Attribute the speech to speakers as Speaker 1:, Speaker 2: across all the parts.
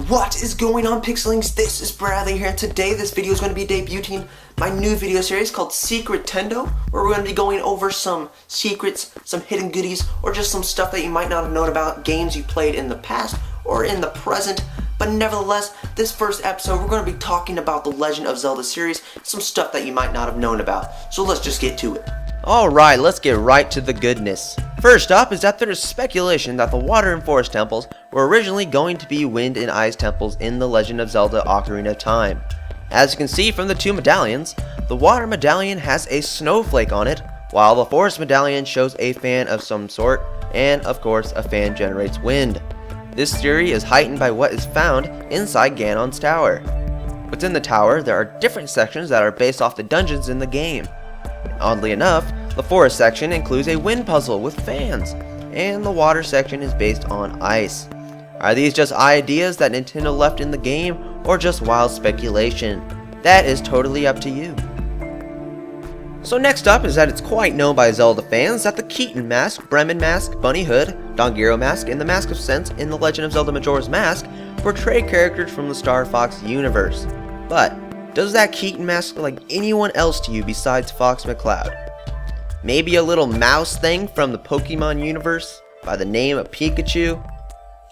Speaker 1: What is going on, Pixelings? This is Bradley here, and today this video is going to be debuting my new video series called Secretendo, where we're going to be going over some secrets, some hidden goodies, or just some stuff that you might not have known about, games you played in the past or in the present. But nevertheless, this first episode we're going to be talking about the Legend of Zelda series, some stuff that you might not have known about. So let's just get to it.
Speaker 2: Alright, let's get right to the goodness. First up is that there is speculation that the water and forest temples were originally going to be wind and ice temples in the Legend of Zelda Ocarina of Time. As you can see from the two medallions, the water medallion has a snowflake on it, while the forest medallion shows a fan of some sort, and of course a fan generates wind. This theory is heightened by what is found inside Ganon's tower. Within the tower, there are different sections that are based off the dungeons in the game. Oddly enough, the forest section includes a wind puzzle with fans, and the water section is based on ice. Are these just ideas that Nintendo left in the game, or just wild speculation? That is totally up to you. So next up is that it's quite known by Zelda fans that the Keaton mask, Bremen mask, Bunny Hood, Dongero mask, and the Mask of Sense in the Legend of Zelda Majora's Mask portray characters from the Star Fox universe. But does that Keaton mask look like anyone else to you besides Fox McCloud? Maybe a little mouse thing from the Pokemon universe by the name of Pikachu?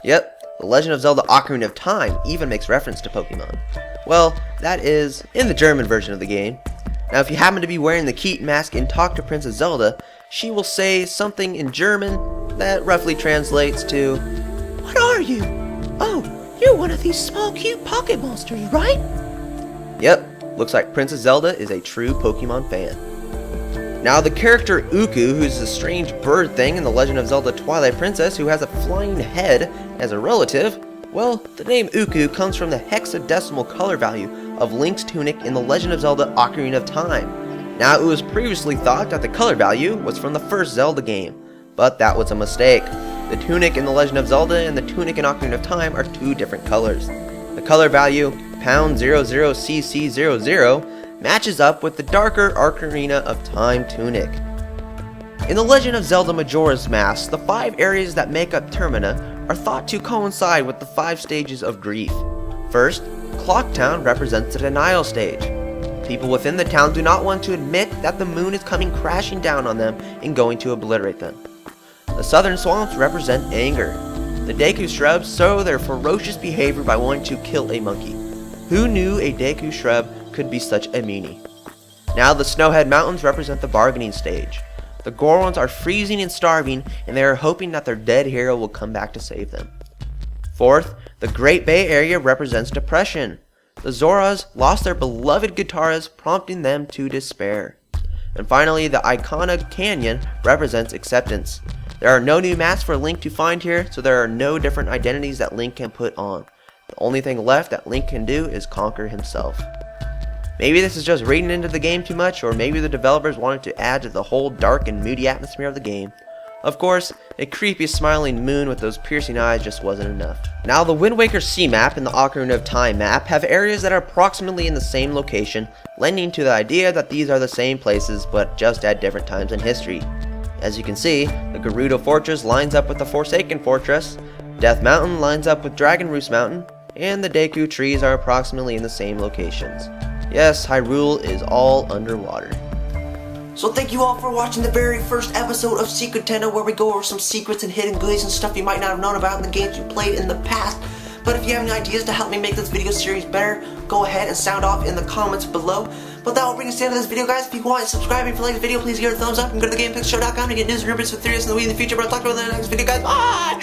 Speaker 2: Yep, the Legend of Zelda Ocarina of Time even makes reference to Pokemon. Well, that is in the German version of the game. Now if you happen to be wearing the Keaton mask and talk to Princess Zelda, she will say something in German that roughly translates to, "What are you? Oh, you're one of these small cute pocket monsters, right?" Yep, looks like Princess Zelda is a true Pokemon fan. Now the character Uku, who's a strange bird thing in the Legend of Zelda Twilight Princess who has a flying head as a relative, well, the name Uku comes from the hexadecimal color value of Link's tunic in the Legend of Zelda Ocarina of Time. Now it was previously thought that the color value was from the first Zelda game, but that was a mistake. The tunic in the Legend of Zelda and the tunic in Ocarina of Time are two different colors. The color value, pound 00cc00, matches up with the darker Ocarina of Time tunic. In the Legend of Zelda Majora's Mask, the 5 areas that make up Termina are thought to coincide with the 5 stages of grief. First, Clock Town represents the denial stage. People within the town do not want to admit that the moon is coming crashing down on them and going to obliterate them. The southern swamps represent anger. The Deku shrubs show their ferocious behavior by wanting to kill a monkey. Who knew a Deku shrub could be such a meanie? Now the Snowhead Mountains represent the bargaining stage. The Gorons are freezing and starving, and they are hoping that their dead hero will come back to save them. Fourth, the Great Bay Area represents depression. The Zoras lost their beloved guitarists, prompting them to despair. And finally, the Icona Canyon represents acceptance. There are no new masks for Link to find here, so there are no different identities that Link can put on. The only thing left that Link can do is conquer himself. Maybe this is just reading into the game too much, or maybe the developers wanted to add to the whole dark and moody atmosphere of the game. Of course, a creepy smiling moon with those piercing eyes just wasn't enough. Now the Wind Waker Sea map and the Ocarina of Time map have areas that are approximately in the same location, lending to the idea that these are the same places but just at different times in history. As you can see, the Gerudo Fortress lines up with the Forsaken Fortress, Death Mountain lines up with Dragon Roost Mountain, and the Deku trees are approximately in the same locations. Yes, Hyrule is all underwater.
Speaker 1: So thank you all for watching the very first episode of Secretendo, where we go over some secrets and hidden goodies and stuff you might not have known about in the games you played in the past. But if you have any ideas to help me make this video series better, go ahead and sound off in the comments below. But that will bring us to the end of this video, guys. If you want to subscribe, if you like this video, please give it a thumbs up and go to thegamepixshow.com to get news and rubrics with theories in the future. But I'll talk about that in the next video, guys. Bye!